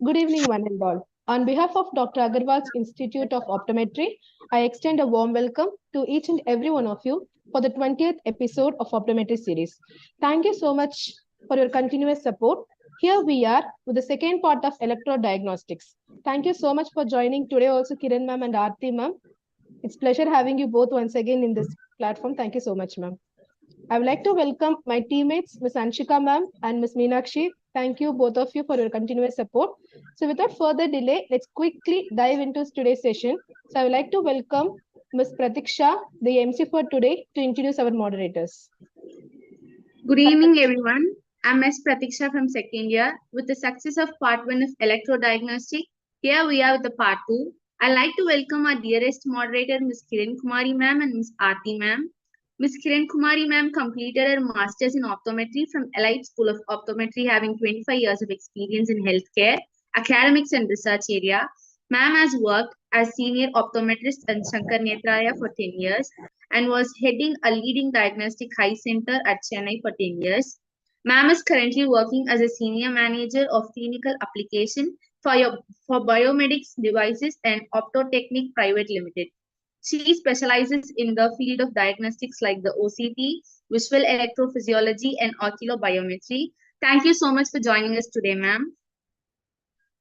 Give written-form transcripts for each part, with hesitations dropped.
Good evening, one and all. On behalf of Dr. Agarwal's Institute of Optometry, I extend a warm welcome to each and every one of you for the 20th episode of Optometry series. Thank you so much for your continuous support. Here we are with the second part of Electrodiagnostics. Thank you so much for joining today also, Kiran ma'am and Aarti ma'am. It's pleasure having you both once again in this platform. Thank you so much, ma'am. I would like to welcome my teammates, Ms. Anshika ma'am and Ms. Meenakshi. Thank you, both of you, for your continuous support. So without further delay, let's quickly dive into today's session. So I would like to welcome Ms. Pratiksha, the MC for today, to introduce our moderators. Good evening, everyone. I'm Ms. Pratiksha from second year. With the success of part 1 of Electrodiagnostic, here we are with the part 2. I'd like to welcome our dearest moderator, Ms. Kiran Kumari ma'am and Ms. Aarti ma'am. Ms. Kiran Kumari ma'am completed her Masters in Optometry from Elite School of Optometry, having 25 years of experience in healthcare, academics and research area. Ma'am has worked as senior optometrist at Shankar Nethraya for 10 years and was heading a leading diagnostic eye center at Chennai for 10 years. Ma'am is currently working as a senior manager of clinical application for biomedics devices and Optotechnic Private Limited. She specializes in the field of diagnostics like the OCT, visual electrophysiology, and oculobiometry. Thank you so much for joining us today, ma'am.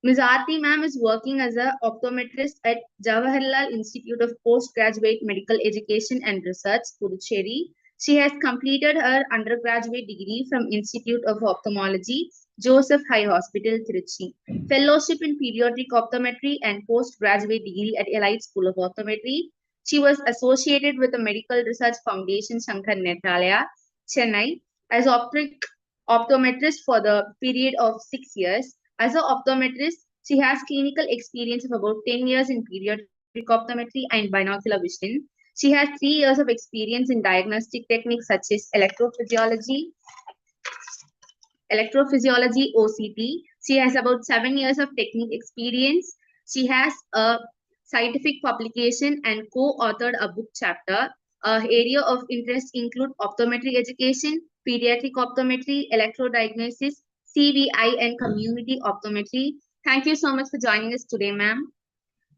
Ms. Aarti ma'am is working as an optometrist at Jawaharlal Institute of Postgraduate Medical Education and Research, Puducherry. She has completed her undergraduate degree from Institute of Ophthalmology, Joseph High Hospital, Trichy, fellowship in pediatric optometry and postgraduate degree at Elite School of Optometry. She was associated with the Medical Research Foundation, Shankar Nethraya, Chennai, as optometrist for the period of 6 years. As an optometrist, she has clinical experience of about 10 years in pediatric optometry and binocular vision. She has 3 years of experience in diagnostic techniques such as electrophysiology, OCT. She has about 7 years of technique experience. She has a scientific publication and co-authored a book chapter. Area of interest include optometry education, pediatric optometry, electrodiagnosis, CVI, and community optometry. Thank you so much for joining us today, ma'am.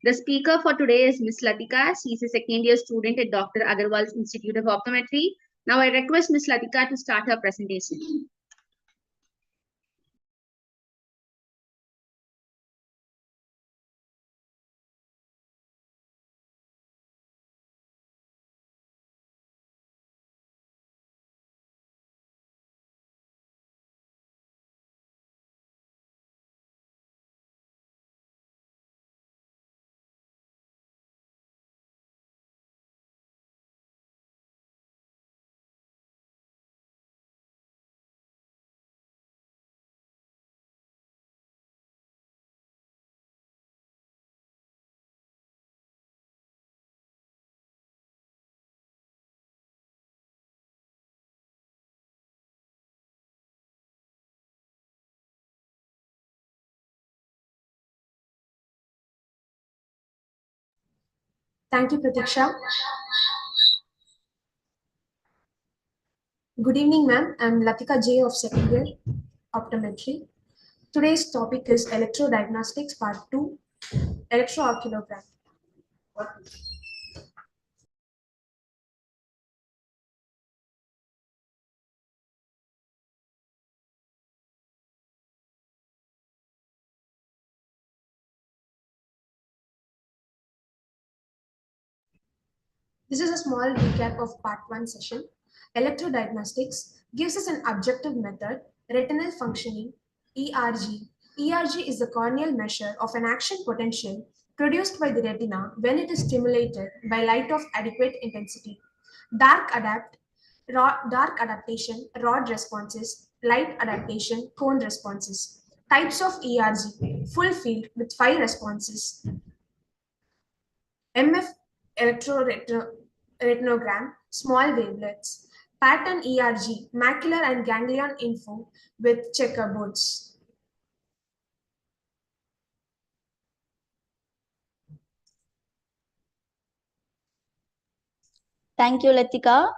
The speaker for today is Ms. Lathika. She is a second year student at Dr. Agarwal's Institute of Optometry. Now I request Ms. Lathika to start her presentation. Thank you, Pratiksha. Good evening, ma'am. I'm Lathika J of second year Optometry. Today's topic is Electrodiagnostics Part 2, Electrooculogram. This is a small recap of Part 1 session. Electrodiagnostics gives us an objective method, retinal functioning, ERG. ERG is the corneal measure of an action potential produced by the retina when it is stimulated by light of adequate intensity. Dark adaptation, rod responses, light adaptation, cone responses. Types of ERG, full field with 5 responses. MF electroretinogram, small wavelets. Pattern ERG, macular and ganglion info with checkerboards. Thank you, Lathika.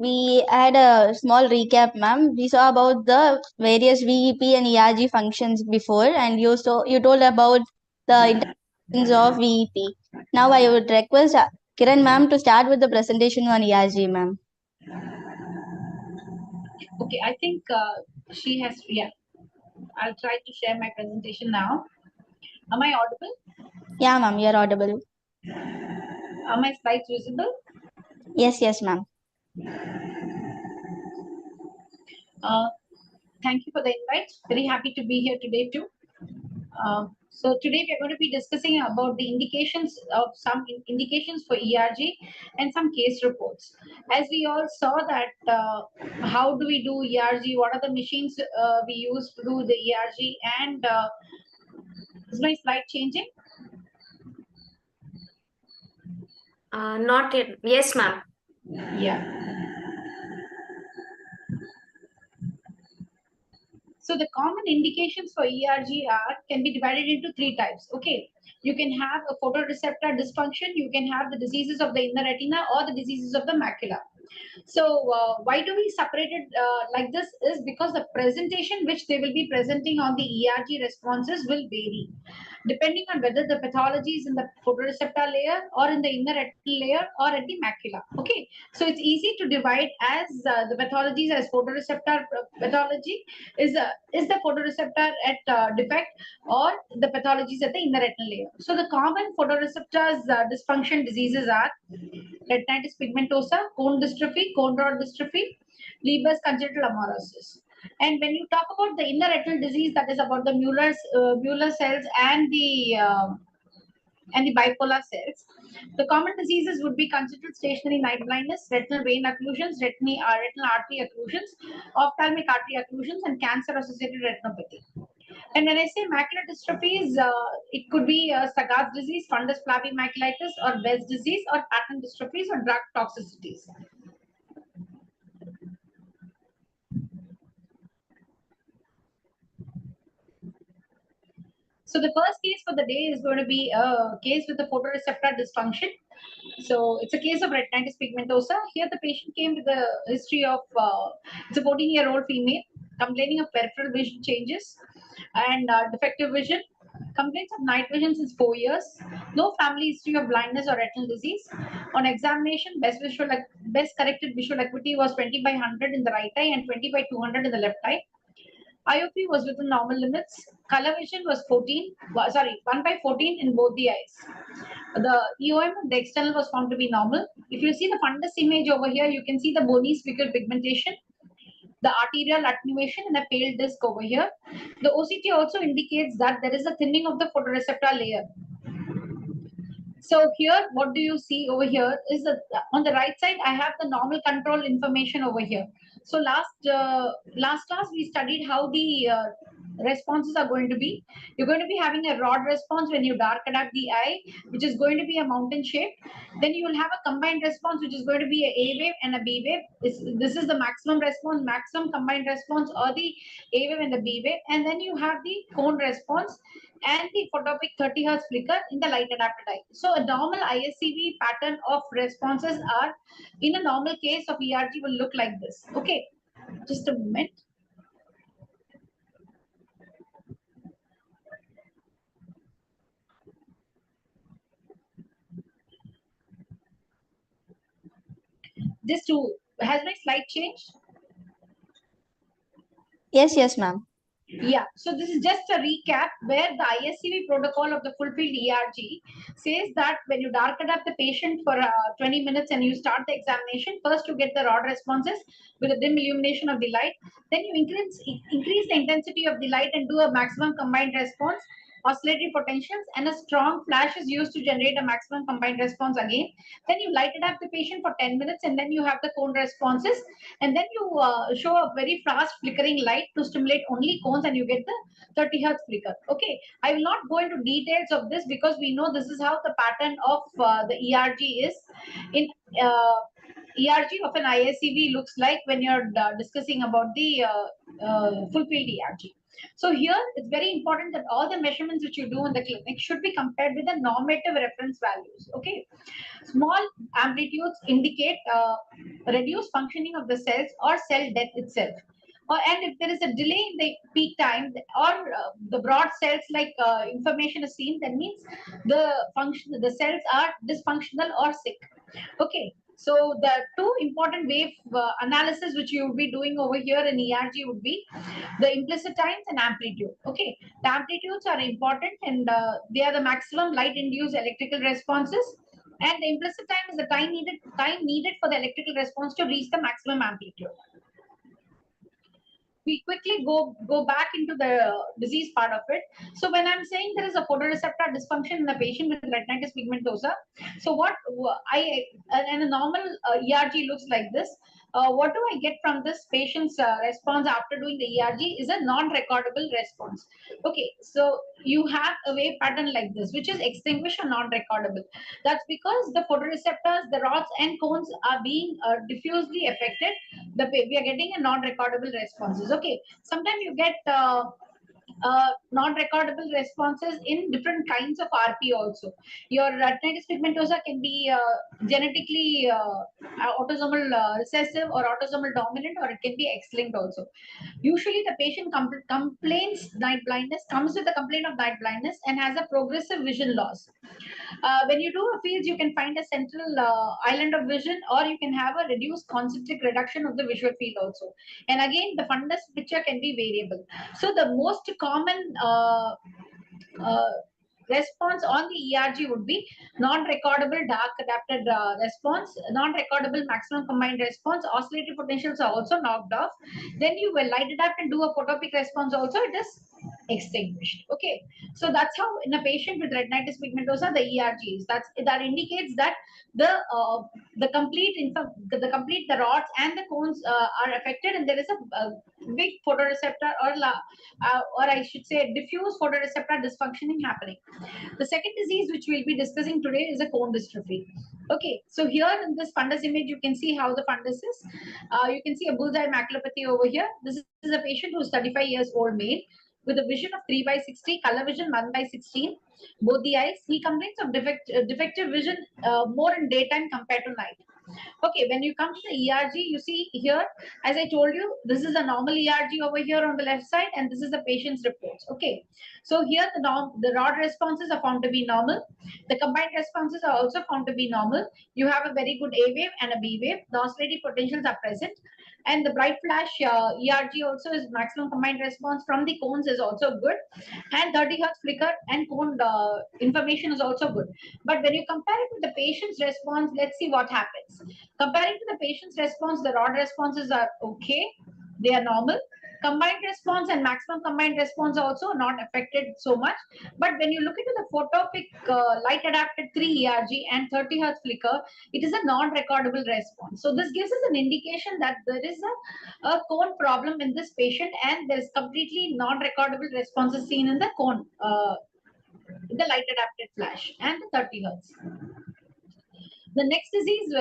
we had a small recap, ma'am. We saw about the various VEP and ERG functions before, and you told about the interactions of VEP. Now I would request Kiran ma'am to start with the presentation on ERG, ma'am. Okay, I think she has, yeah. I'll try to share my presentation now. Am I audible? Yeah, ma'am, you're audible. Are my slides visible? Yes, ma'am. Thank you for the invite. Very happy to be here today too. So today we are going to be discussing about the indications of some indications for ERG and some case reports. As we all saw that how do we do ERG, what are the machines we use to do the ERG, and is my slide changing? Not yet. Yes, ma'am. Yeah. So the common indications for ERG can be divided into three types. Okay, you can have a photoreceptor dysfunction, you can have the diseases of the inner retina or the diseases of the macula. So why do we separate it like this is because the presentation which they will be presenting on the ERG responses will vary depending on whether the pathology is in the photoreceptor layer or in the inner retinal layer or at the macula. Okay, so it's easy to divide as the pathologies as photoreceptor pathology is the photoreceptor at defect or the pathologies at the inner retinal layer. So the common photoreceptors dysfunction diseases are retinitis pigmentosa, cone dystrophy, cone rod dystrophy, Leber's congenital amaurosis. And when you talk about the inner retinal disease, that is about the Mueller cells and the bipolar cells. The common diseases would be congenital stationary night blindness, retinal vein occlusions, retinal artery occlusions, ophthalmic artery occlusions, and cancer-associated retinopathy. And when I say macular dystrophies, it could be Stargardt disease, fundus flabby maculitis, or Bell's disease, or pattern dystrophies, or drug toxicities. So the first case for the day is going to be a case with a photoreceptor dysfunction. So it's a case of retinitis pigmentosa. Here the patient came with a history of, it's a 14-year-old female complaining of peripheral vision changes and defective vision. Complaints of night vision since 4 years. No family history of blindness or retinal disease. On examination, best corrected visual acuity was 20 by 100 in the right eye and 20 by 200 in the left eye. IOP was within normal limits. Color vision was 1 by 14 in both the eyes. The EOM, the external, was found to be normal. If you see the fundus image over here, you can see the bony speckle pigmentation, the arterial attenuation, and a pale disc over here. The OCT also indicates that there is a thinning of the photoreceptor layer. So here, what do you see over here is that on the right side, I have the normal control information over here. So last class, we studied how the responses are going to be. You're going to be having a rod response when you dark adapt the eye, which is going to be a mountain shape. Then you will have a combined response, which is going to be a A wave and a B wave. This is the maximum response, maximum combined response, or the A wave and the B wave. And then you have the cone response and the photopic 30 Hz flicker in the light adapted eye. So a normal ISCV pattern of responses are, in a normal case of ERG, will look like this. Okay, just a moment. Has my slide changed? Yes, ma'am. Yeah, so this is just a recap where the ISCV protocol of the full-field ERG says that when you dark adapt the patient for 20 minutes and you start the examination, first you get the rod responses with a dim illumination of the light, then you increase the intensity of the light and do a maximum combined response, oscillatory potentials, and a strong flash is used to generate a maximum combined response again. Then you light adapt the patient for 10 minutes and then you have the cone responses, and then you show a very fast flickering light to stimulate only cones and you get the 30 Hz flicker. Okay, I will not go into details of this because we know this is how the pattern of the ERG is. In ERG of an ISCV looks like when you're discussing about the full field ERG. So here it's very important that all the measurements which you do in the clinic should be compared with the normative reference values. Okay, small amplitudes indicate reduced functioning of the cells or cell death itself. And if there is a delay in the peak time or the broad cells like information is seen, that means the cells are dysfunctional or sick. Okay, so the two important wave analysis which you will be doing over here in ERG would be the implicit times and amplitude. Okay, the amplitudes are important and they are the maximum light induced electrical responses, and the implicit time is the time needed for the electrical response to reach the maximum amplitude. We quickly go back into the disease part of it. So when I'm saying there is a photoreceptor dysfunction in a patient with retinitis pigmentosa, so what I and a normal ERG looks like this. What do I get from this patient's response after doing the ERG is a non-recordable response. Okay, so you have a wave pattern like this, which is extinguished or non-recordable. That's because the photoreceptors, the rods and cones are being diffusely affected. We are getting a non-recordable responses. Okay, sometimes you get non-recordable responses in different kinds of RP also. Your retinitis pigmentosa can be genetically autosomal recessive or autosomal dominant, or it can be X-linked also. Usually the patient complains night blindness, comes with a complaint of night blindness and has a progressive vision loss. When you do a fields, you can find a central island of vision, or you can have a reduced concentric reduction of the visual field also. And again, the fundus picture can be variable. So the most common response on the ERG would be non-recordable dark adapted response, non-recordable maximum combined response, oscillatory potentials are also knocked off. Then you will light adapt and do a photopic response also, it is extinguished. Okay, so that's how in a patient with retinitis pigmentosa the ERG is. That indicates that the complete the rods and the cones are affected, and there is a big photoreceptor or I should say diffuse photoreceptor dysfunctioning happening. The second disease which we'll be discussing today is a cone dystrophy. Okay, so here in this fundus image, you can see how the fundus is. You can see a bullseye maculopathy over here. This is a patient who's 35 years old male with a vision of 3/60, color vision 1/16, both the eyes. He complains of defective vision more in daytime compared to night. Okay, when you come to the ERG, you see here, as I told you, this is a normal ERG over here on the left side, and this is the patient's reports. Okay, so here the rod responses are found to be normal. The combined responses are also found to be normal. You have a very good A wave and a B wave. The oscillatory potentials are present. And the bright flash ERG also is maximum combined response from the cones is also good. And 30 hertz flicker and cone information is also good. But when you compare it with the patient's response, let's see what happens. Comparing to the patient's response, the rod responses are okay. They are normal. Combined response and maximum combined response are also not affected so much. But when you look into the photopic light adapted 3 ERG and 30 hertz flicker, it is a non-recordable response. So this gives us an indication that there is a cone problem in this patient, and there is completely non-recordable responses seen in the cone, the light adapted flash and the 30 hertz. The next disease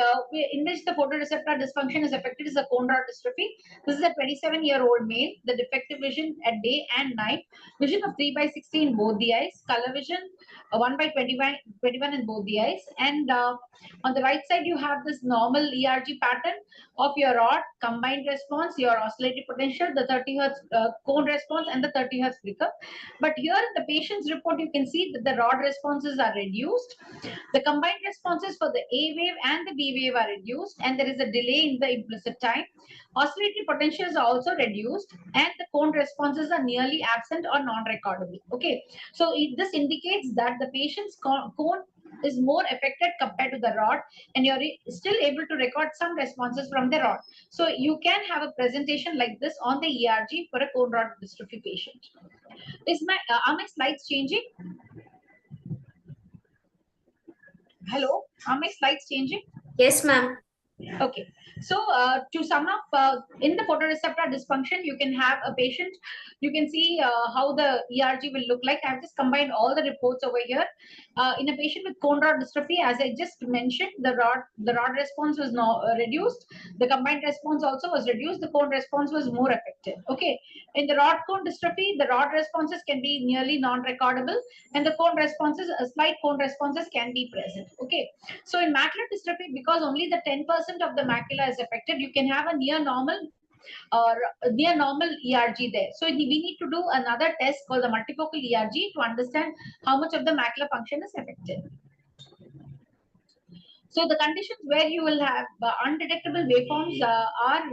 in which the photoreceptor dysfunction is affected is a cone rod dystrophy. This is a 27-year-old male. The defective vision at day and night, vision of 3/60 in both the eyes, color vision 1/21 in both the eyes. And on the right side, you have this normal ERG pattern of your rod, combined response, your oscillatory potential, the 30 hertz cone response, and the 30 hertz flicker. But here in the patient's report, you can see that the rod responses are reduced. The combined responses for the A wave and the B wave are reduced, and there is a delay in the implicit time. Oscillatory potentials are also reduced, and the cone responses are nearly absent or non-recordable. Okay, so this indicates that the patient's cone is more affected compared to the rod, and you're still able to record some responses from the rod. So you can have a presentation like this on the ERG for a cone rod dystrophy patient. Are my slides changing? Hello, are my slides changing? Yes, ma'am. Okay, So to sum up, in the photoreceptor dysfunction, you can have a patient, you can see how the ERG will look like. I've just combined all the reports over here. In a patient with cone rod dystrophy, as I just mentioned, the rod response was reduced. The combined response also was reduced. The cone response was more effective. Okay. In the rod cone dystrophy, the rod responses can be nearly non-recordable, and the cone responses, slight cone responses can be present. Okay. So in macular dystrophy, because only the 10% of the macula is affected, you can have a near normal or near normal ERG there. So we need to do another test called the multifocal ERG to understand how much of the macular function is affected. So the conditions where you will have undetectable waveforms are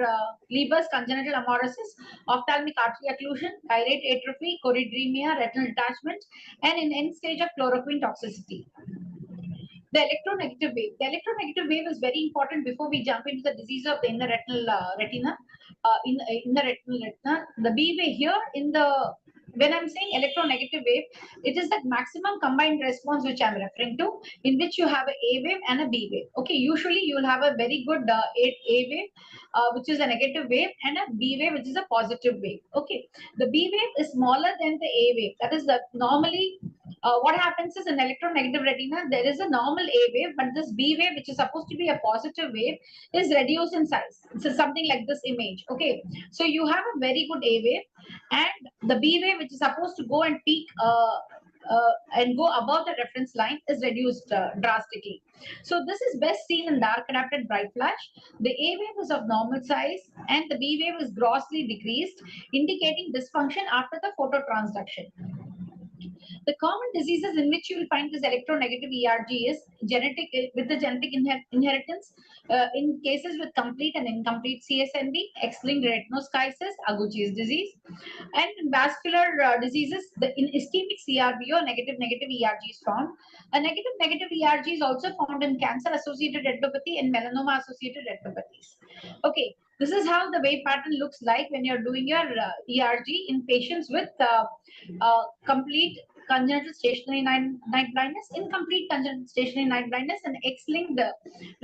Leber's congenital amaurosis, ophthalmic artery occlusion, gyrate atrophy, choroidemia, retinal detachment, and in end stage of chloroquine toxicity. The electronegative wave. The electronegative wave is very important before we jump into the disease of the inner retinal retina. In the retinal retina, the B wave here in the, when I'm saying electronegative wave, it is that maximum combined response which I'm referring to, in which you have a wave and a B wave. Okay, usually you will have a very good A wave, which is a negative wave, and a B wave, which is a positive wave. Okay, the B wave is smaller than the A wave. That is the normally. What happens is in electronegative retina, there is a normal A wave, but this B wave, which is supposed to be a positive wave, is reduced in size. So something like this image. Okay, so you have a very good A wave, and the B wave, which is supposed to go and peak and go above the reference line, is reduced drastically. So this is best seen in dark adapted bright flash. The A wave is of normal size, and the B wave is grossly decreased, indicating dysfunction after the phototransduction. The common diseases in which you will find this electronegative ERG is genetic, with the genetic inheritance, in cases with complete and incomplete CSNB, X-linked retinoschisis, Aguchi's disease, and in vascular diseases, in ischemic CRBO, negative ERG is found. A negative ERG is also found in cancer-associated retinopathy and melanoma-associated retinopathies. Okay, this is how the wave pattern looks like when you're doing your ERG in patients with complete congenital stationary night blindness, incomplete congenital stationary night blindness, and X-linked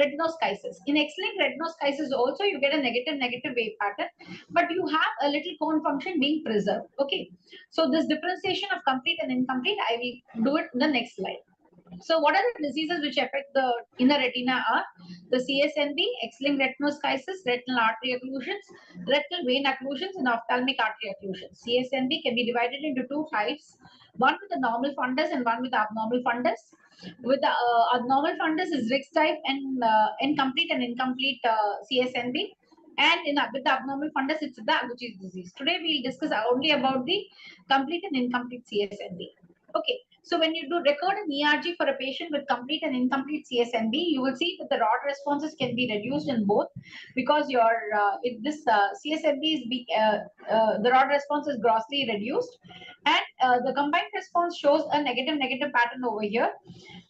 retinoschisis. In X-linked retinoschisis also you get a negative wave pattern, but you have a little cone function being preserved. Okay, so this differentiation of complete and incomplete, I will do it in the next slide. So what are the diseases which affect the inner retina are the CSNB, X-linked retinoschisis, retinal artery occlusions, retinal vein occlusions, and ophthalmic artery occlusions. CSNB can be divided into two types, one with the normal fundus and one with the abnormal fundus. With the abnormal fundus is Rick's type and incomplete and incomplete CSNB. And with the abnormal fundus, it's the Aguchi's disease. Today, we'll discuss only about the complete and incomplete CSNB. Okay, so when you do record an ERG for a patient with complete and incomplete CSNB, you will see that the rod responses can be reduced in both, because your if this CSNB is the rod response is grossly reduced, and the combined response shows a negative pattern over here.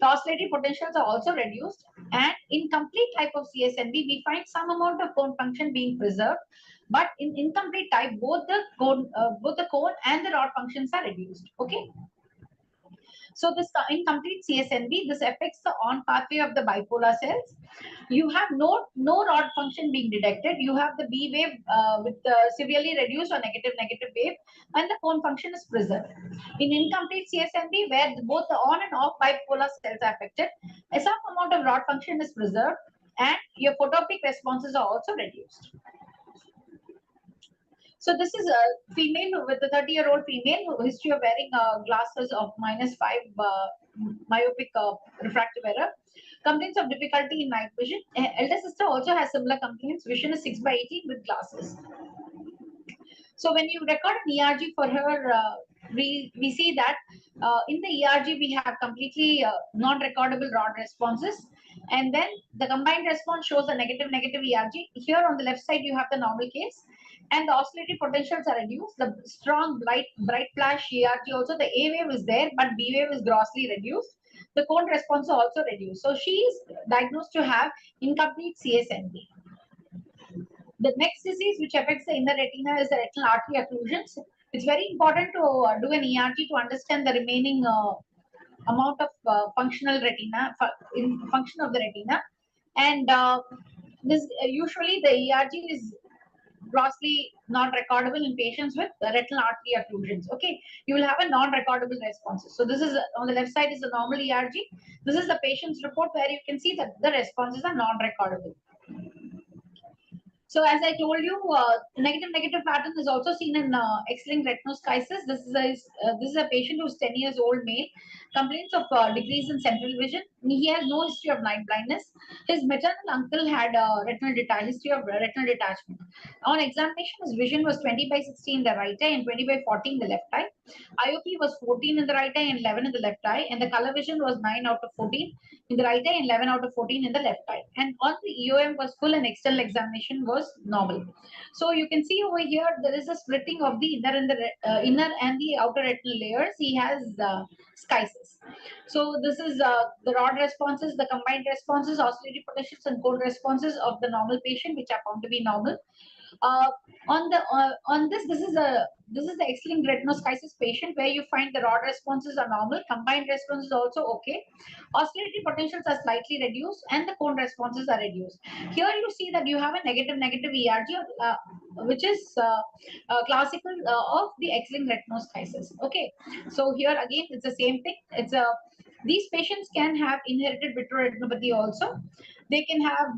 The oscillatory potentials are also reduced, and in complete type of CSNB, we find some amount of cone function being preserved, but in incomplete type, both the cone and the rod functions are reduced. Okay. So this incomplete CSNB, this affects the on pathway of the bipolar cells. You have no rod function being detected. You have the B wave with the severely reduced or negative wave, and the cone function is preserved. In incomplete CSNB, where both the on and off bipolar cells are affected, some amount of rod function is preserved, and your photopic responses are also reduced. So this is a female with a 30-year-old female who history of wearing glasses of -5 myopic refractive error. Complaints of difficulty in night vision. Elder sister also has similar complaints. Vision is 6/18 with glasses. So when you record an ERG for her, we see that in the ERG we have completely non-recordable rod responses, and then the combined response shows a negative ERG. Here on the left side you have the normal case, and the oscillatory potentials are reduced. The strong bright flash ERG also, the A wave is there, but B wave is grossly reduced. The cone response are also reduced. So she is diagnosed to have incomplete CSNB. The next disease which affects the inner retina is the retinal artery occlusions. It's very important to do an ERG to understand the remaining amount of functional retina, function of the retina. And this usually the ERG is grossly non-recordable in patients with retinal artery occlusions. Okay, you will have a non-recordable responses. So this is on the left side is the normal ERG. This is the patient's report where you can see that the responses are non-recordable. So as I told you, negative pattern is also seen in X-linked retinoschisis. This is a patient who's 10 years old male, complains of decrease in central vision. He has no history of night blindness. His maternal uncle had history of retinal detachment. On examination, his vision was 20 by 60 in the right eye and 20 by 40 in the left eye. IOP was 14 in the right eye and 11 in the left eye, and the color vision was 9 out of 14 in the right eye and 11 out of 14 in the left eye. And on the EOM was full and external examination was normal. So you can see over here there is a splitting of the inner and the outer retinal layers. He has schisis. So this is the rod responses, the combined responses, oscillatory potentials, and cold responses of the normal patient, which are found to be normal. Uh, on this is the X-linked retinoschisis patient where you find the rod responses are normal, combined responses also okay, oscillatory potentials are slightly reduced, and the cone responses are reduced. Here you see that you have a negative ERG, which is classical of the X-linked retinoschisis. Okay, so here again it's the same thing. It's a these patients can have inherited vitreoretinopathy also. They can have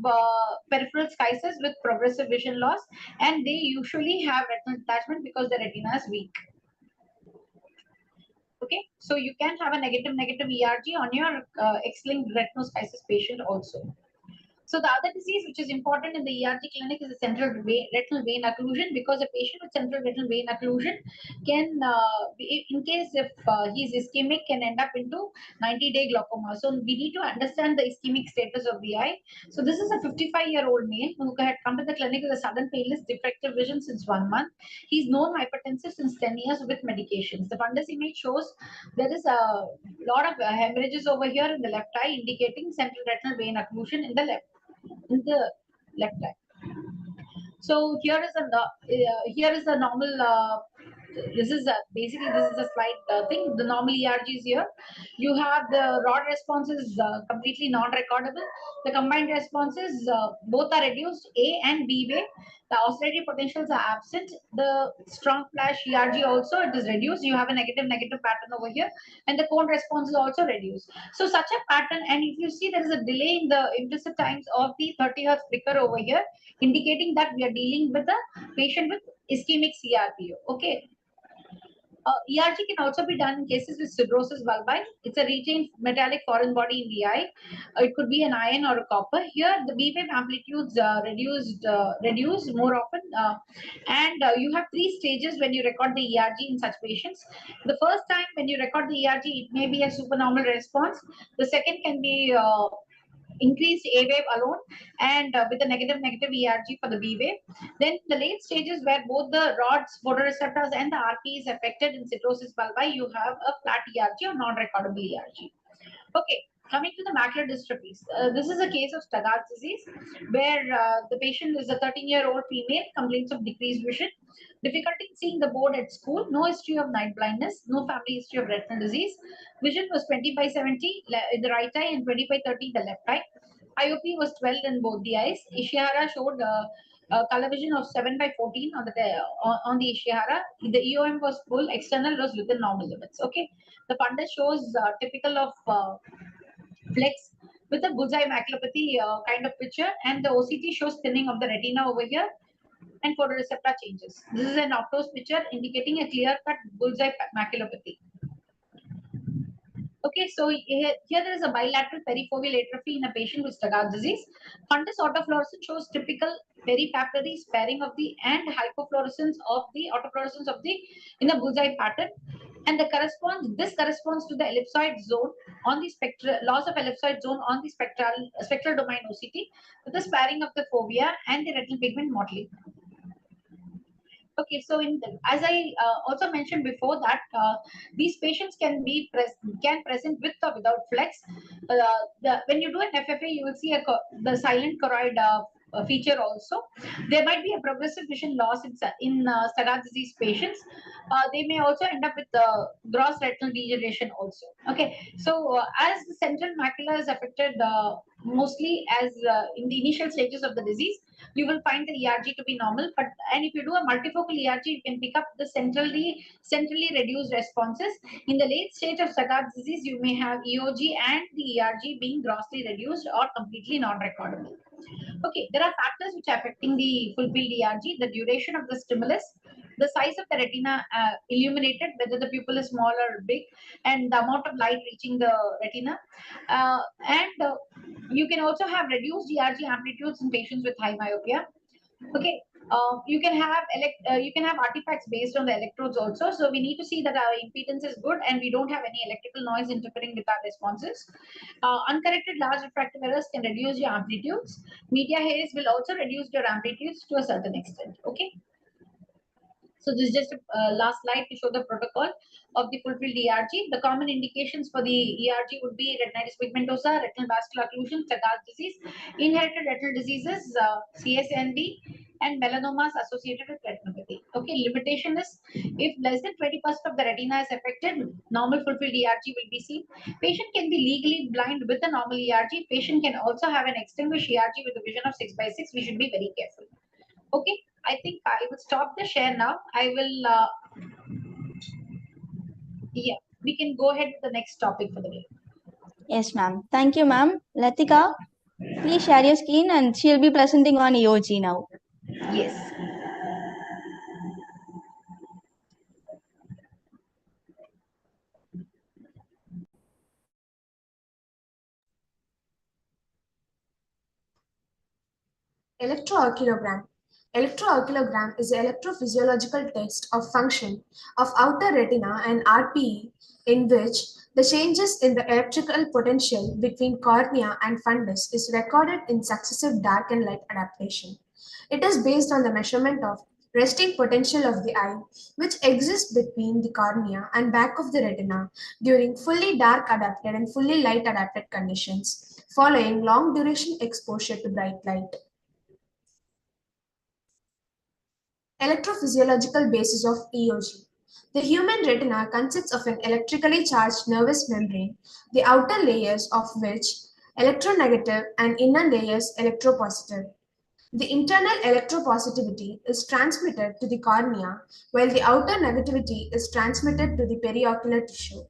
peripheral schisis with progressive vision loss, and they usually have retinal detachment because the retina is weak. Okay, so you can have a negative ERG on your X-linked retinoschisis patient also. So the other disease which is important in the ERG clinic is the retinal vein occlusion, because a patient with central retinal vein occlusion can, in case if he is ischemic, can end up into 90-day glaucoma. So we need to understand the ischemic status of the eye. So this is a 55-year-old male who had come to the clinic with a sudden paleness, defective vision since 1 month. He's known hypertensive since 10 years with medications. The fundus image shows there is a lot of hemorrhages over here in the left eye, indicating central retinal vein occlusion in the left eye. So here is a normal. This is basically this is a slide thing. The normal ERG is here. You have the rod responses completely non-recordable. The combined responses both are reduced, A and B way. The oscillatory potentials are absent. The strong flash ERG also it is reduced. You have a negative pattern over here, and the cone response is also reduced. So such a pattern, and if you see there is a delay in the implicit times of the 30 Hz flicker over here, indicating that we are dealing with a patient with ischemic CRPO. Okay. ERG can also be done in cases with cirrhosis bulbi. It's a retained metallic foreign body in the eye. It could be an iron or a copper. Here, the B wave amplitudes reduced more often. And you have 3 stages when you record the ERG in such patients. The first time when you record the ERG, it may be a supernormal response. The second can be increased A wave alone, and with a negative ERG for the B wave. Then the late stages where both the rods, photoreceptors, and the RP is affected in cirrhosis bulbi, you have a flat ERG or non-recordable ERG. Okay, coming to the macular dystrophies. This is a case of Stargardt disease where the patient is a 13-year-old female, complains of decreased vision, difficulty in seeing the board at school, no history of night blindness, no family history of retinal disease. Vision was 20 by 70 in the right eye and 20 by 30 in the left eye. IOP was 12 in both the eyes. Ishihara showed color vision of 7 by 14 on the Ishihara. The EOM was full, external was within normal limits. Okay, the fundus shows typical of flex with a bullseye maculopathy kind of picture, and the OCT shows thinning of the retina over here and photoreceptor changes. This is an optos picture indicating a clear-cut bullseye maculopathy. Okay, so here there is a bilateral perifoveal atrophy in a patient with Stargardt disease. Fundus autofluorescence shows typical peripapillary sparing of the and hypofluorescence of the autofluorescence of the in a bullseye pattern, and this corresponds to the ellipsoid zone on the spectral loss of ellipsoid zone on the spectral domain OCT with the sparing of the fovea and the retinal pigment mottling. Okay, so as I also mentioned before that these patients can present with or without flex. When you do an FFA, you will see the silent choroid feature also. There might be a progressive vision loss in Stargardt disease patients. They may also end up with gross retinal degeneration also. Okay, so as the central macula is affected mostly as in the initial stages of the disease, you will find the ERG to be normal. But and if you do a multifocal ERG, you can pick up the centrally reduced responses. In the late stage of Stargardt disease, you may have EOG and the ERG being grossly reduced or completely non-recordable. Okay, there are factors which are affecting the fulfilled ERG: the duration of the stimulus, the size of the retina illuminated, whether the pupil is small or big, and the amount of light reaching the retina. And you can also have reduced ERG amplitudes in patients with high myopia. Okay, you can have artifacts based on the electrodes also. So we need to see that our impedance is good and we don't have any electrical noise interfering with our responses. Uncorrected large refractive errors can reduce your amplitudes. Media haze will also reduce your amplitudes to a certain extent. Okay. So this is just a last slide to show the protocol of the fulfilled ERG. The common indications for the ERG would be retinitis pigmentosa, retinal vascular occlusion, Stargardt disease, inherited retinal diseases, CSND, and melanomas associated with retinopathy. Okay, limitation is if less than 20% of the retina is affected, normal fulfilled ERG will be seen. Patient can be legally blind with a normal ERG. Patient can also have an extinguished ERG with a vision of 6/6. We should be very careful. Okay, I think I will stop the share now. I will, yeah, we can go ahead with the next topic for the day. Yes, ma'am. Thank you, ma'am. Lathika, please share your screen and she'll be presenting on EOG now. Yes. Electrooculogram. Electrooculogram is an electrophysiological test of function of outer retina and RPE in which the changes in the electrical potential between cornea and fundus is recorded in successive dark and light adaptation. It is based on the measurement of resting potential of the eye, which exists between the cornea and back of the retina during fully dark adapted and fully light adapted conditions, following long duration exposure to bright light. Electrophysiological basis of EOG. The human retina consists of an electrically charged nervous membrane, the outer layers of which electronegative and inner layers electropositive. The internal electropositivity is transmitted to the cornea, while the outer negativity is transmitted to the periocular tissue.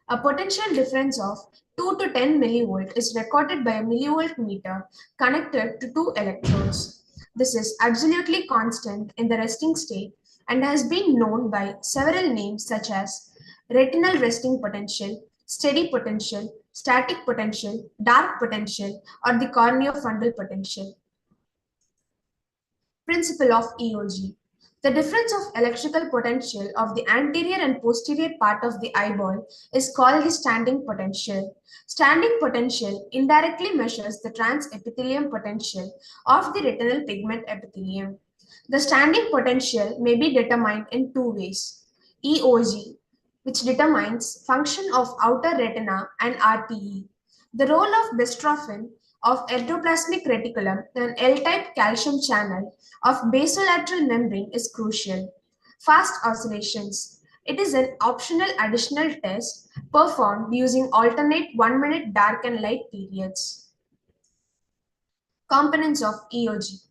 A potential difference of 2 to 10 millivolt is recorded by a millivolt meter connected to two electrodes. This is absolutely constant in the resting state and has been known by several names such as retinal resting potential, steady potential, static potential, dark potential, or the corneofundal potential. Principle of EOG. The difference of electrical potential of the anterior and posterior part of the eyeball is called the standing potential. Standing potential indirectly measures the transepithelium potential of the retinal pigment epithelium. The standing potential may be determined in two ways. EOG, which determines function of outer retina, and RPE. The role of bestrophin of endoplasmic reticulum and L-type calcium channel of basolateral membrane is crucial. Fast oscillations. It is an optional additional test performed using alternate 1-minute dark and light periods. Components of EOG.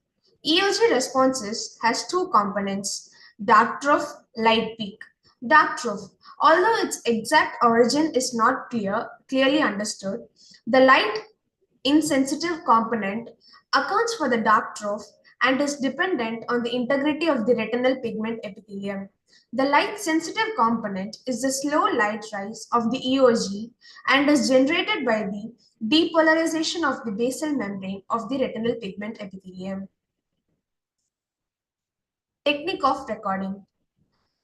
EOG responses has two components, dark trough, light peak. Dark trough. Although its exact origin is not clearly understood, the light insensitive component accounts for the dark trough and is dependent on the integrity of the retinal pigment epithelium. The light sensitive component is the slow light rise of the EOG and is generated by the depolarization of the basal membrane of the retinal pigment epithelium. Technique of recording.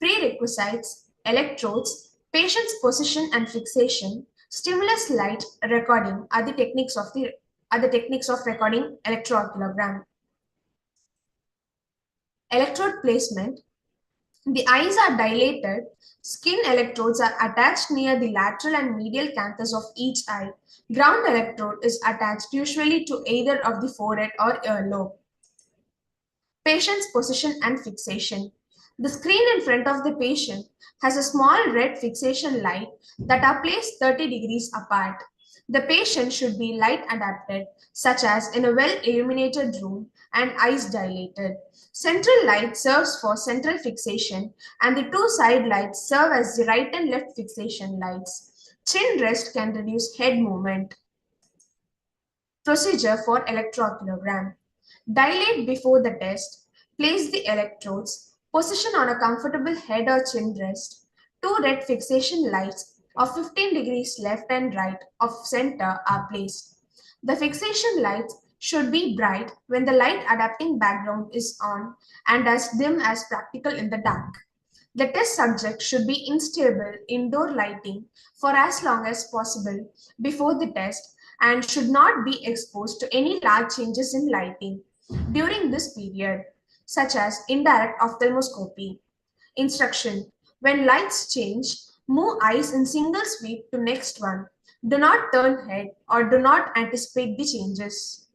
Prerequisites, electrodes, patient's position and fixation, stimulus light recording are the techniques of recording electrooculogram. Electrode placement. The eyes are dilated. Skin electrodes are attached near the lateral and medial canthus of each eye. Ground electrode is attached usually to either of the forehead or earlobe. Patient's position and fixation. The screen in front of the patient has a small red fixation light that are placed 30 degrees apart. The patient should be light adapted, such as in a well illuminated room and eyes dilated. Central light serves for central fixation, and the two side lights serve as the right and left fixation lights. Chin rest can reduce head movement. Procedure for electrocardiogram. Dilate before the test. Place the electrodes. Position on a comfortable head or chin rest. Two red fixation lights of 15 degrees left and right of center are placed. The fixation lights should be bright when the light adapting background is on and as dim as practical in the dark. The test subject should be in stable indoor lighting for as long as possible before the test and should not be exposed to any large changes in lighting during this period, such as indirect ophthalmoscopy. Instruction: when lights change, move eyes in single sweep to next one. Do not turn head or do not anticipate the changes.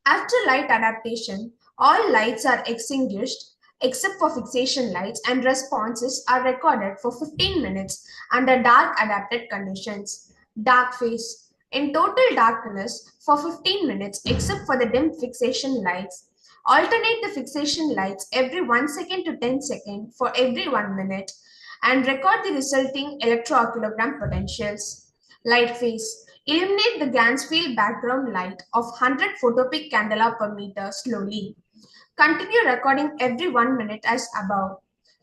After light adaptation, all lights are extinguished except for fixation lights, and responses are recorded for 15 minutes under dark adapted conditions. Dark phase. In total darkness for 15 minutes except for the dim fixation lights. Alternate the fixation lights every 1 second to 10 seconds for every 1 minute and record the resulting electrooculogram potentials. Light phase. Illuminate the Gansfield background light of 100 photopic candela per meter slowly. Continue recording every 1 minute as above.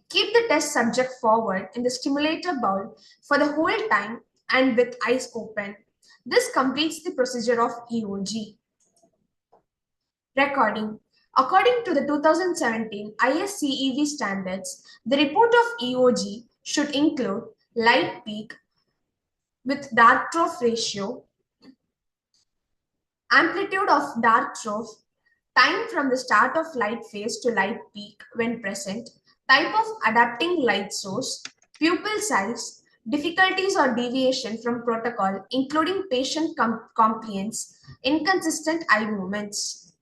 Keep the test subject forward in the stimulator bowl for the whole time and with eyes open. This completes the procedure of EOG. Recording. According to the 2017 ISCEV standards, the report of EOG should include light peak with dark trough ratio, amplitude of dark trough, time from the start of light phase to light peak when present, type of adapting light source, pupil size, difficulties or deviation from protocol, including patient compliance, inconsistent eye movements.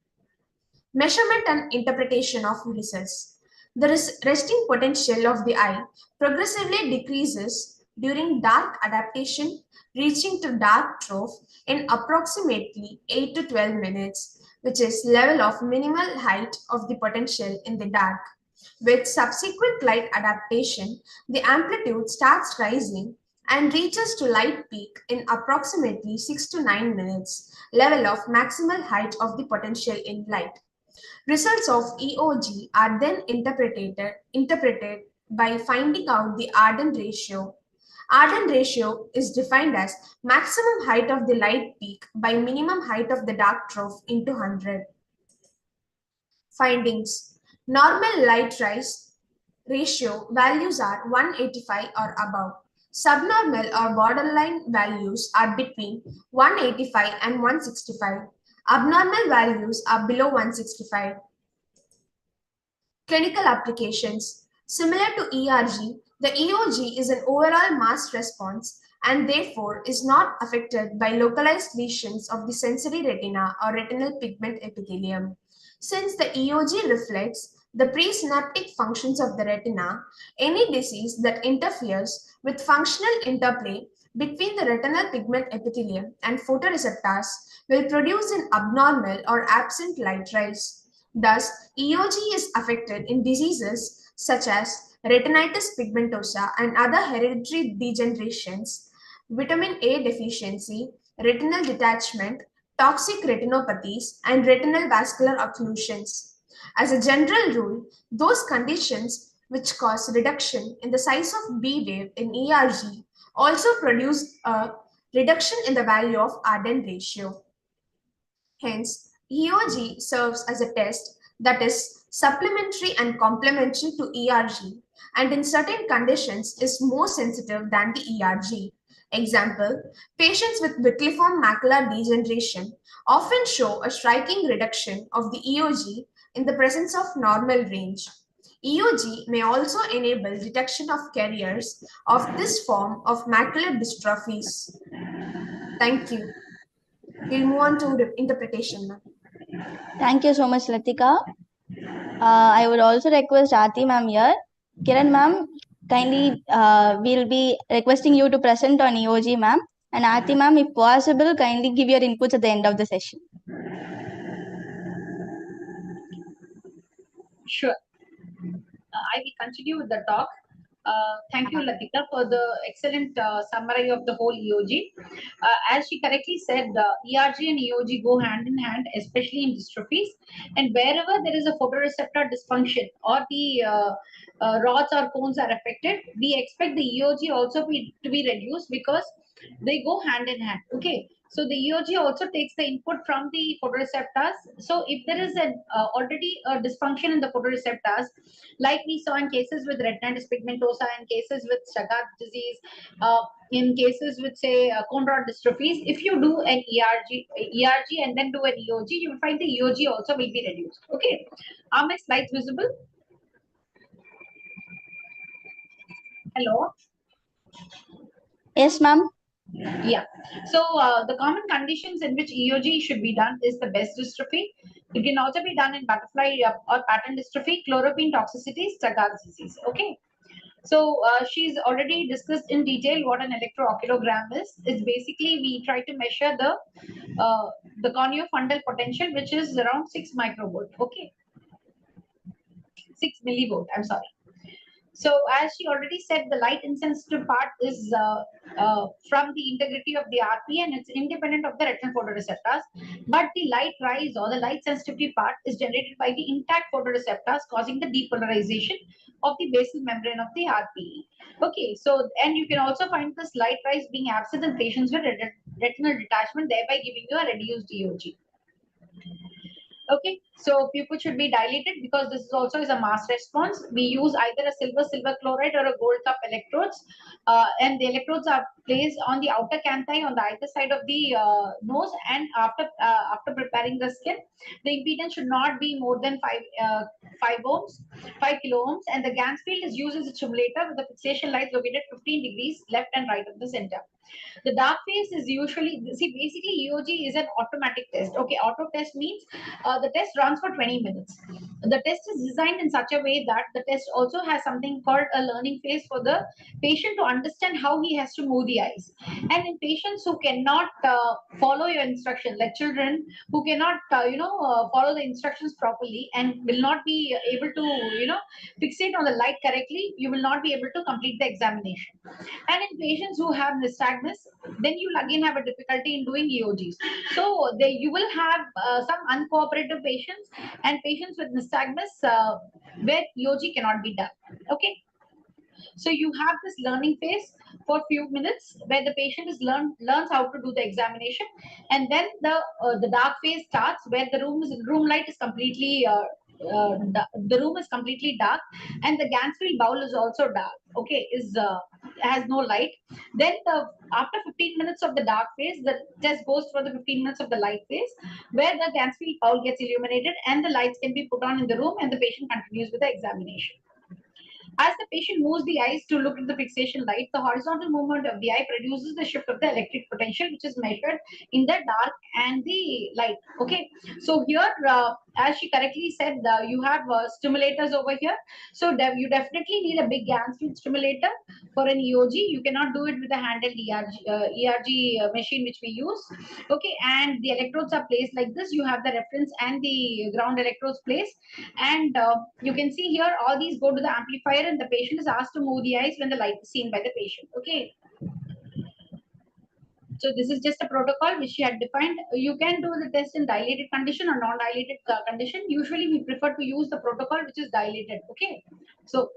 Measurement and interpretation of results. The resting potential of the eye progressively decreases during dark adaptation, reaching to dark trough in approximately 8 to 12 minutes, which is level of minimal height of the potential in the dark. With subsequent light adaptation, the amplitude starts rising and reaches to light peak in approximately 6 to 9 minutes, level of maximal height of the potential in light. Results of EOG are then interpreted by finding out the Arden ratio. Arden ratio is defined as maximum height of the light peak by minimum height of the dark trough into 100. Findings. Normal light rise ratio values are 185 or above. Subnormal or borderline values are between 185 and 165. Abnormal values are below 165. Clinical applications. Similar to ERG, the EOG is an overall mass response and therefore is not affected by localized lesions of the sensory retina or retinal pigment epithelium. Since the EOG reflects the presynaptic functions of the retina, any disease that interferes with functional interplay between the retinal pigment epithelium and photoreceptors will produce an abnormal or absent light rise. Thus, EOG is affected in diseases such as retinitis pigmentosa and other hereditary degenerations, vitamin A deficiency, retinal detachment, toxic retinopathies, and retinal vascular occlusions. As a general rule, those conditions which cause reduction in the size of B wave in ERG also produce a reduction in the value of Arden ratio. Hence, EOG serves as a test that is supplementary and complementary to ERG and in certain conditions is more sensitive than the ERG. Example, patients with vitiliform macular degeneration often show a striking reduction of the EOG in the presence of normal range. EOG may also enable detection of carriers of this form of macular dystrophies. Thank you. We'll move on to interpretation now. Thank you so much, Lathika. I would also request Aarti ma'am here. Kiran ma'am, kindly we'll be requesting you to present on EOG ma'am. And Aarti ma'am, if possible, kindly give your inputs at the end of the session. Sure. I will continue with the talk. Thank you, Lathika, for the excellent summary of the whole EOG. As she correctly said, ERG and EOG go hand in hand, especially in dystrophies. And wherever there is a photoreceptor dysfunction or the rods or cones are affected, we expect the EOG also to be reduced because they go hand in hand. Okay. So the EOG also takes the input from the photoreceptors. So if there is an already a dysfunction in the photoreceptors, like we saw in cases with retinitis pigmentosa, in cases with Stargardt disease, in cases with say cone rod dystrophies, if you do an ERG and then do an EOG, you will find the EOG also will be reduced. Okay, are my slides visible? Hello. Yes, ma'am. Yeah. So the common conditions in which EOG should be done is the Best dystrophy. It can also be done in butterfly or pattern dystrophy, chloroquine toxicity, Stargardt disease. Okay. So she's already discussed in detail what an electrooculogram is. It's basically we try to measure the corneofundal potential, which is around 6 microvolt. Okay, 6 millivolt. I'm sorry. So as she already said, the light insensitive part is from the integrity of the RP and it's independent of the retinal photoreceptors. But the light rise or the light sensitivity part is generated by the intact photoreceptors causing the depolarization of the basal membrane of the RPE. Okay, so and you can also find this light rise being absent in patients with retinal detachment, thereby giving you a reduced EOG. Okay, so pupil should be dilated because this is also is a mass response. We use either a silver chloride or a gold cup electrodes, and the electrodes are placed on the outer canthi on the either side of the nose. And after preparing the skin, the impedance should not be more than 5 kilo ohms, and the Gans field is used as a stimulator with the fixation light located 15 degrees left and right of the center. The dark phase is usually, see, basically EOG is an automatic test. Okay, auto test means the test runs for 20 minutes. The test is designed in such a way that the test also has something called a learning phase for the patient to understand how he has to move the eyes. And in patients who cannot follow your instruction, like children who cannot, follow the instructions properly and will not be able to, fixate on the light correctly, you will not be able to complete the examination. And in patients who have nystagmus, then you will again have a difficulty in doing EOGs. So you will have some uncooperative patients and patients with nystagmus where EOG cannot be done. Okay. So you have this learning phase for a few minutes where the patient learns how to do the examination, and then the dark phase starts where the room light is completely the room is completely dark, and the Gansfield bowl is also dark. Okay, has no light. Then after 15 minutes of the dark phase, the test goes for the 15 minutes of the light phase, where the Gansfield bowl gets illuminated and the lights can be put on in the room, and the patient continues with the examination. As the patient moves the eyes to look at the fixation light, the horizontal movement of the eye produces the shift of the electric potential, which is measured in the dark and the light. Okay, so here, as she correctly said, you have stimulators over here. So you definitely need a big Gansfield stimulator for an EOG. You cannot do it with a handheld ERG machine which we use. Okay, and the electrodes are placed like this. You have the reference and the ground electrodes placed, and you can see here all these go to the amplifier, and the patient is asked to move the eyes when the light is seen by the patient. Okay. So this is just a protocol which she had defined. You can do the test in dilated condition or non-dilated condition. Usually we prefer to use the protocol which is dilated. Okay. So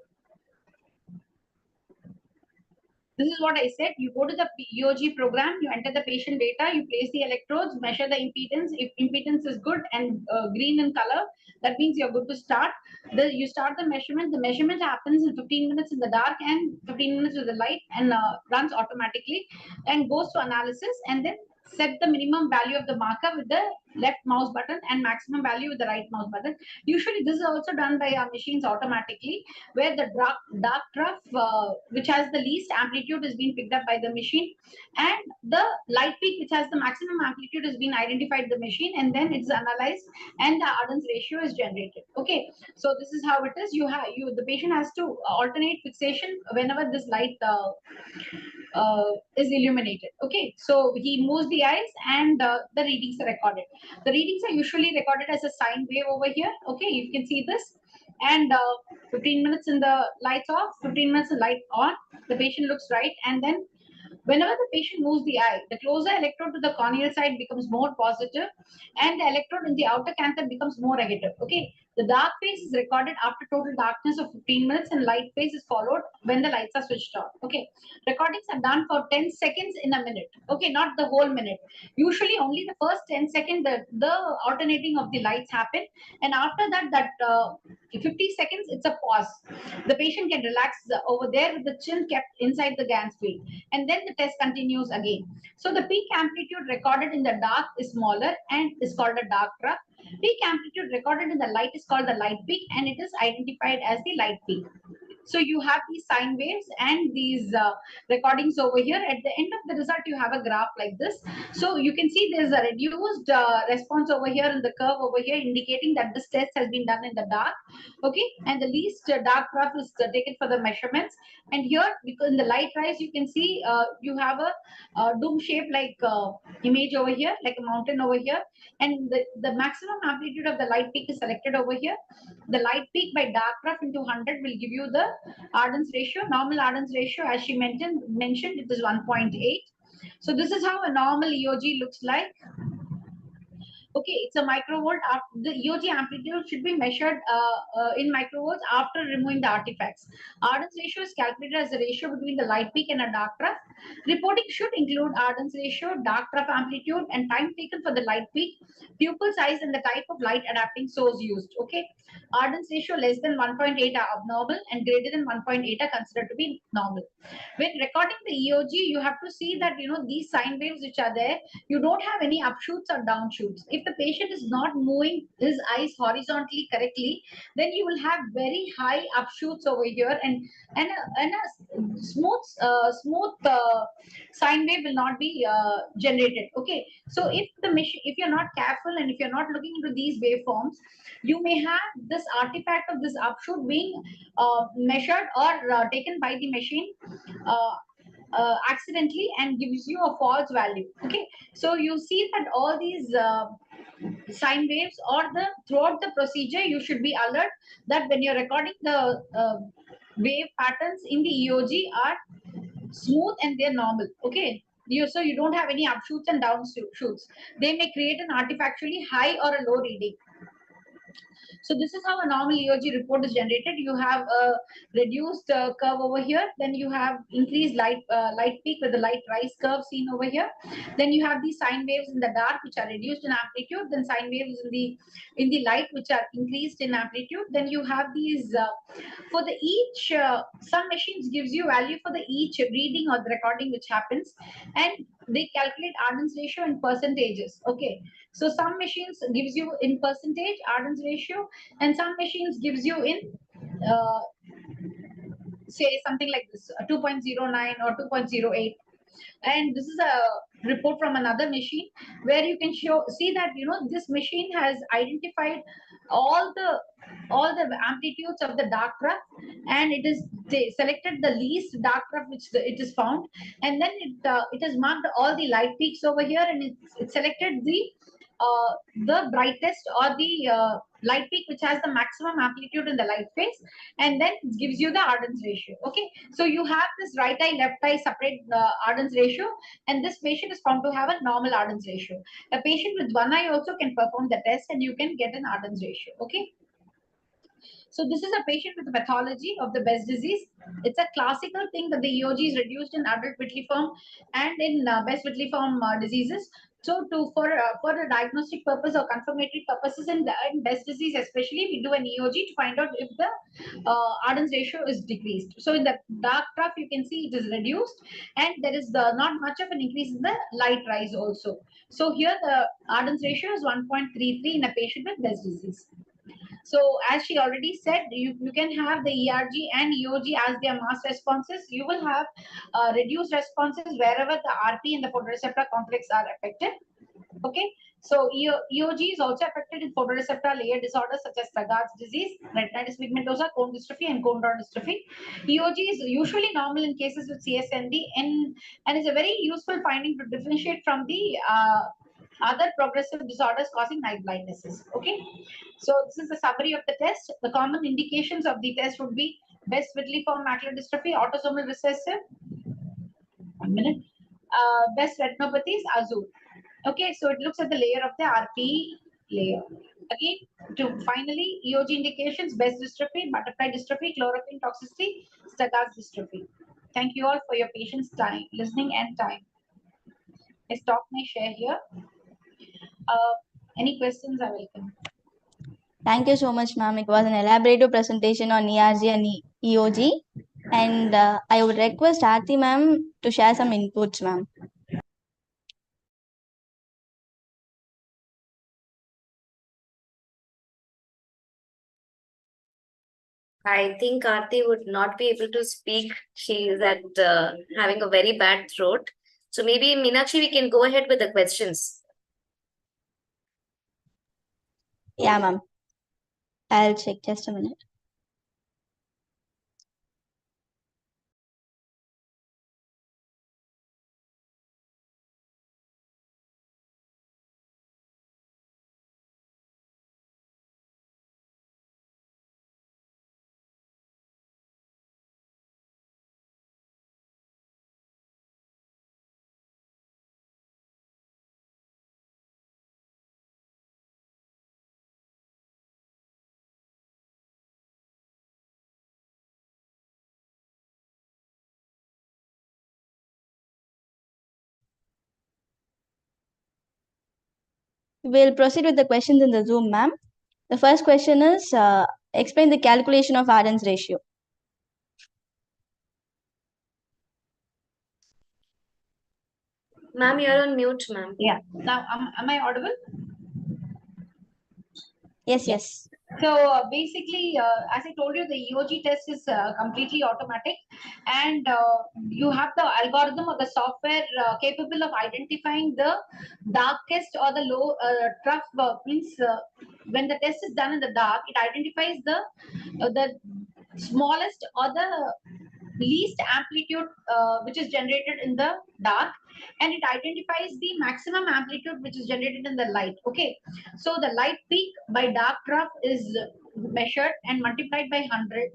this is what I said. You go to the EOG program, you enter the patient data, you place the electrodes, measure the impedance. If impedance is good and green in color, that means you're good to start. You start the measurement. The measurement happens in 15 minutes in the dark and 15 minutes with the light, and runs automatically and goes to analysis. And then set the minimum value of the marker with the left mouse button and maximum value with the right mouse button. Usually this is also done by our machines automatically, where the dark trough which has the least amplitude is being picked up by the machine, and the light peak which has the maximum amplitude is being identified the machine, and then it's analyzed and the Ardens ratio is generated. Okay, so this is how it is. The patient has to alternate fixation whenever this light is illuminated. Okay, so he moves the eyes and the readings are recorded. The readings are usually recorded as a sine wave over here. Okay, you can see this, and 15 minutes in the lights off, 15 minutes in light on, the patient looks right, and then whenever the patient moves the eye, the closer electrode to the corneal side becomes more positive, and the electrode in the outer canthal becomes more negative. Okay, the dark phase is recorded after total darkness of 15 minutes, and light phase is followed when the lights are switched on. Okay, recordings are done for 10 seconds in a minute. Okay, not the whole minute. Usually only the first 10 seconds the alternating of the lights happen, and after that 50 seconds it's a pause. The patient can relax over there with the chin kept inside the Gans field, and then the test continues again. So the peak amplitude recorded in the dark is smaller and is called a dark trough. Peak amplitude recorded in the light is called the light peak, and it is identified as the light peak. So you have these sine waves and these recordings over here. At the end of the result, you have a graph like this. So you can see there's a reduced response over here in the curve over here, indicating that this test has been done in the dark. Okay, and the least dark graph is taken for the measurements. And here, because in the light rise, you can see you have a dome shape like image over here, like a mountain over here. And the maximum amplitude of the light peak is selected over here. The light peak by dark graph into 100 will give you the Ardens ratio. Normal Ardens ratio, as she mentioned, it is 1.8. So this is how a normal EOG looks like. Okay, it's a microvolt. The EOG amplitude should be measured in microvolts after removing the artifacts. Ardens ratio is calculated as the ratio between the light peak and a dark trough. Reporting should include Ardens ratio, dark trough amplitude, and time taken for the light peak, pupil size, and the type of light adapting source used. Okay, Ardens ratio less than 1.8 are abnormal, and greater than 1.8 are considered to be normal. When recording the EOG, you have to see that these sine waves which are there, you don't have any upshoots or downshoots. If the patient is not moving his eyes horizontally correctly, then you will have very high upshoots over here, and a smooth sine wave will not be generated. Okay, so if you're not careful and if you're not looking into these waveforms, you may have this artifact of this upshoot being measured or taken by the machine accidentally and gives you a false value. Okay, so you see that all these sine waves or throughout the procedure, you should be alert that when you're recording the wave patterns in the EOG are smooth and they're normal. Okay, so you don't have any upshoots and downshoots. They may create an artifactually high or a low reading. So this is how a normal EOG report is generated. You have a reduced curve over here. Then you have increased light peak with the light rise curve seen over here. Then you have these sine waves in the dark which are reduced in amplitude. Then sine waves in the light which are increased in amplitude. Then you have these for the each some machines gives you value for the each reading or the recording which happens, and they calculate Ardens ratio in percentages. Okay, so some machines gives you in percentage Ardens ratio, and some machines gives you in say something like this 2.09 or 2.08. And this is a report from another machine where you can see that this machine has identified all the amplitudes of the dark trough, and they selected the least dark trough which it is found, and then it has marked all the light peaks over here, and it selected the brightest or the light peak which has the maximum amplitude in the light phase, and then it gives you the Ardens ratio. Okay, so you have this right eye left eye separate Ardens ratio, and this patient is found to have a normal Ardens ratio. A patient with one eye also can perform the test and you can get an Ardens ratio. Okay, so this is a patient with a pathology of the Best disease. It's a classical thing that the EOG is reduced in adult vitiliform and in Best vitiliform diseases. So for the diagnostic purpose or confirmatory purposes in Best disease especially, we do an EOG to find out if the Ardens ratio is decreased. So in the dark graph, you can see it is reduced, and there is not much of an increase in the light rise also. So here the Ardens ratio is 1.33 in a patient with Best disease. So as she already said, you can have the ERG and EOG as their mass responses. You will have reduced responses wherever the RP and the photoreceptor complex are affected. Okay, so EOG is also affected in photoreceptor layer disorders such as Stargardt's disease, retinitis pigmentosa, cone dystrophy, and cone rod dystrophy. EOG is usually normal in cases with CSND and is a very useful finding to differentiate from the other progressive disorders causing night blindnesses. Okay, so this is the summary of the test. The common indications of the test would be Best vitelliform macular dystrophy, autosomal recessive. 1 minute. Best retinopathies, azure. Okay, so it looks at the layer of the RP layer. Again, to finally, EOG indications, Best dystrophy, butterfly dystrophy, chloroquine toxicity, Stargardt's dystrophy. Thank you all for your patience, time, listening, and time. I stop my share here. Any questions are welcome. Thank you so much, ma'am. It was an elaborate presentation on ERG and EOG. And I would request Aarti ma'am to share some inputs, ma'am. I think Aarti would not be able to speak. She is at having a very bad throat. So maybe Meenakshi, we can go ahead with the questions. Yeah, ma'am. I'll check just a minute. We'll proceed with the questions in the Zoom, ma'am. The first question is, explain the calculation of Ardens ratio. Ma'am, you're on mute, ma'am. Yeah. Now, am I audible? Yes, yes. So basically, as I told you, the EOG test is completely automatic, and you have the algorithm or the software capable of identifying the darkest or the low trough. Means when the test is done in the dark, it identifies the smallest or the least amplitude which is generated in the dark, and it identifies the maximum amplitude which is generated in the light. Okay, so the light peak by dark trough is measured and multiplied by 100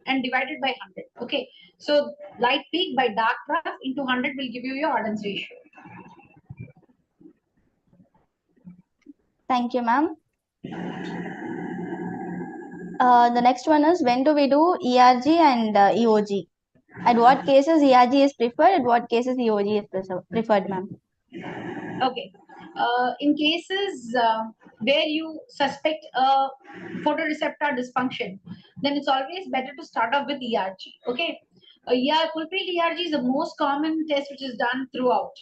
and divided by 100. Okay, so light peak by dark trough into 100 will give you your Ardens ratio. Thank you, ma'am. The next one is, when do we do ERG and EOG? At what cases ERG is preferred? At what cases EOG is preferred, ma'am? Okay. In cases where you suspect a photoreceptor dysfunction, then it's always better to start off with ERG. Okay. Full field ERG is the most common test which is done throughout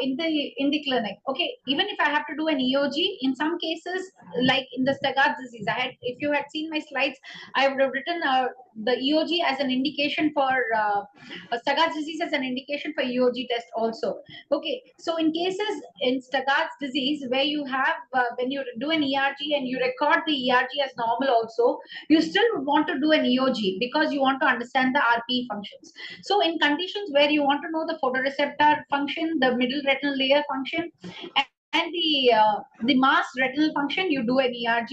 in the clinic. Okay. Even if I have to do an EOG, in some cases, like in the Stargardt's disease, if you had seen my slides, I would have written the EOG as an indication for Stargardt's disease as an indication for EOG test also. Okay, so in cases in Stargardt's disease where you have when you do an ERG and you record the ERG as normal also, you still want to do an EOG because you want to understand the RPE functions. So in conditions where you want to know the photoreceptor function, the middle retinal layer function, and the mass retinal function, you do an ERG.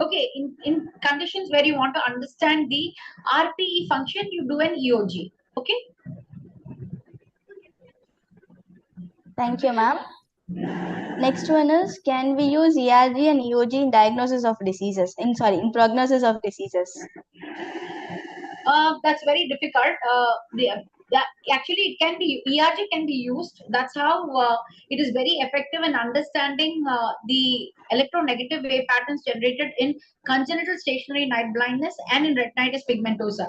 Okay, in conditions where you want to understand the RPE function, you do an EOG. Okay. Thank you, ma'am. Next one is, can we use ERG and EOG in diagnosis of diseases? In prognosis of diseases. That's very difficult. Yeah, actually, it can be ERG can be used. That's how it is very effective in understanding the electronegative wave patterns generated in congenital stationary night blindness and in retinitis pigmentosa.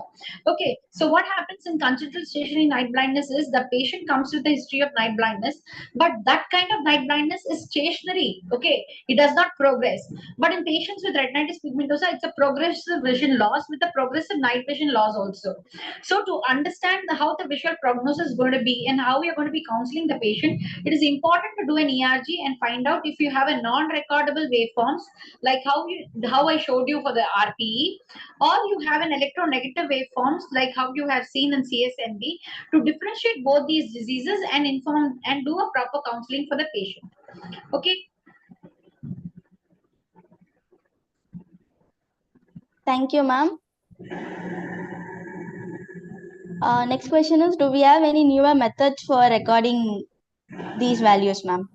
Okay, so what happens in congenital stationary night blindness is the patient comes with a history of night blindness, but that kind of night blindness is stationary. Okay, it does not progress. But in patients with retinitis pigmentosa, it's a progressive vision loss with a progressive night vision loss also. So to understand how the visual prognosis is going to be and how we are going to be counseling the patient, it is important to do an ERG and find out if you have a non-recordable waveforms like how I showed you for the RPE, or you have an electronegative waveforms like how you have seen in CSNB, to differentiate both these diseases and inform and do a proper counseling for the patient. Okay. Thank you, ma'am. Next question is, do we have any newer methods for recording these values, ma'am?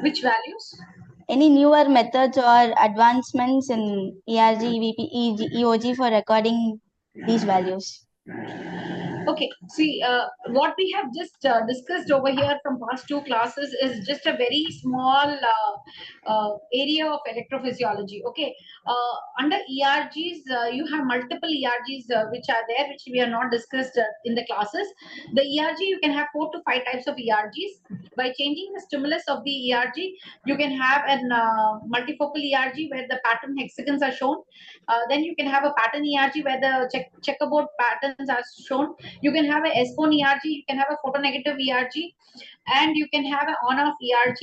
Which values? Any newer methods or advancements in ERG, EVP, EOG for recording these values? Okay, see, what we have just discussed over here from past two classes is just a very small area of electrophysiology. Okay, under ERGs, you have multiple ERGs which are there, which we are not discussed in the classes. The ERG, you can have 4 to 5 types of ERGs. By changing the stimulus of the ERG, you can have an multifocal ERG where the pattern hexagons are shown. Then you can have a pattern ERG where the checkerboard patterns are shown. You can have a S-cone ERG, you can have a photonegative ERG, and you can have an on-off ERG.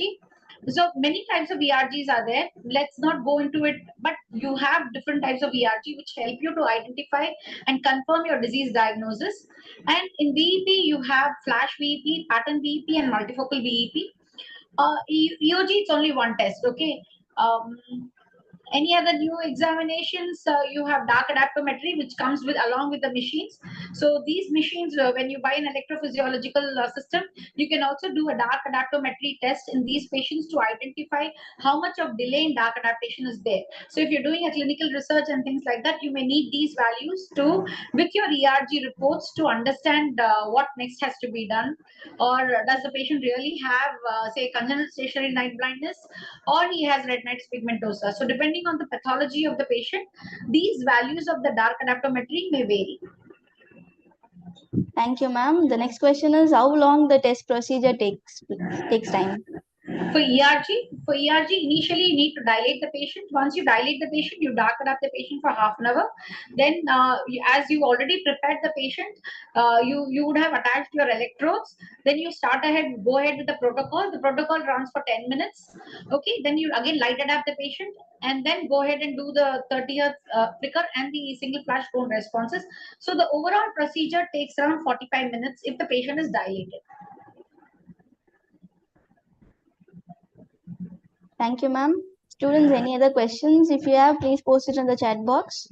So many types of ERGs are there. Let's not go into it, but you have different types of ERG which help you to identify and confirm your disease diagnosis. And in VEP, you have flash VEP, pattern VEP, and multifocal VEP. EOG, it's only one test, okay? Any other new examinations, you have dark adaptometry which comes with along with the machines. So these machines, when you buy an electrophysiological system, you can also do a dark adaptometry test in these patients to identify how much of delay in dark adaptation is there. So if you're doing a clinical research and things like that, you may need these values to with your ERG reports to understand what next has to be done, or does the patient really have say congenital stationary night blindness, or he has retinitis pigmentosa. So depending on the pathology of the patient, these values of the dark adaptometry may vary. Thank you, ma'am. The next question is, how long the test procedure takes time? For ERG, initially you need to dilate the patient. Once you dilate the patient, you dark adapt the patient for half an hour. Then, as you already prepared the patient, you would have attached your electrodes. Then you go ahead with the protocol. The protocol runs for 10 minutes. Okay, then you again light adapt the patient, and then go ahead and do the 30th flicker and the single flash cone responses. So the overall procedure takes around 45 minutes if the patient is dilated. Thank you, ma'am. Students, any other questions? If you have, please post it in the chat box.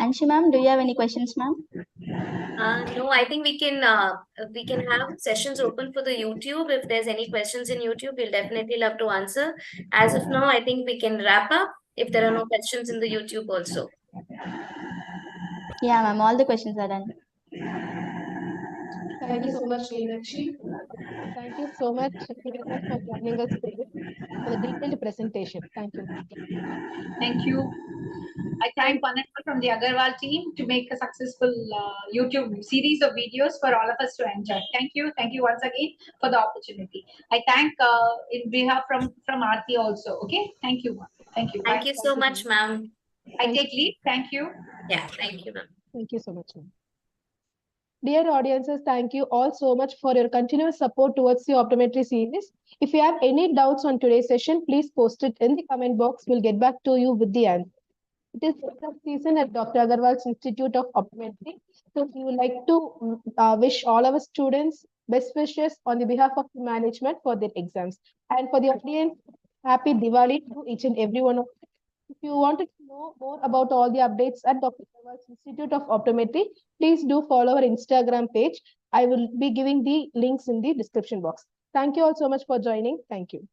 Anshi, ma'am, do you have any questions, ma'am? No, I think we can have sessions open for the YouTube. If there's any questions in YouTube, we'll definitely love to answer. As of now, I think we can wrap up if there are no questions in the YouTube also. Yeah, ma'am, all the questions are done. Thank you so much, Meenakshi. Thank you so much, Kiran, for joining us today for the detailed presentation. Thank you. Thank you. I thank one and all from the Agarwal team to make a successful YouTube series of videos for all of us to enjoy. Thank you. Thank you once again for the opportunity. I thank in behalf from Aarti also. Okay. Thank you. Thank you. Thank you so much, ma'am. I take leave. Thank you. Yeah, thank you, ma'am. Thank you so much, ma'am. Dear audiences, thank you all so much for your continuous support towards the optometry series. If you have any doubts on today's session, please post it in the comment box. We'll get back to you with the answer. It is exam season at Dr. Agarwal's Institute of Optometry. So we would like to wish all our students Best wishes on the behalf of the management for their exams. And for the audience, happy Diwali to each and every one of you. If you wanted to know more about all the updates at Dr. Agarwal's Institute of Optometry, please do follow our Instagram page. I will be giving the links in the description box. Thank you all so much for joining. Thank you.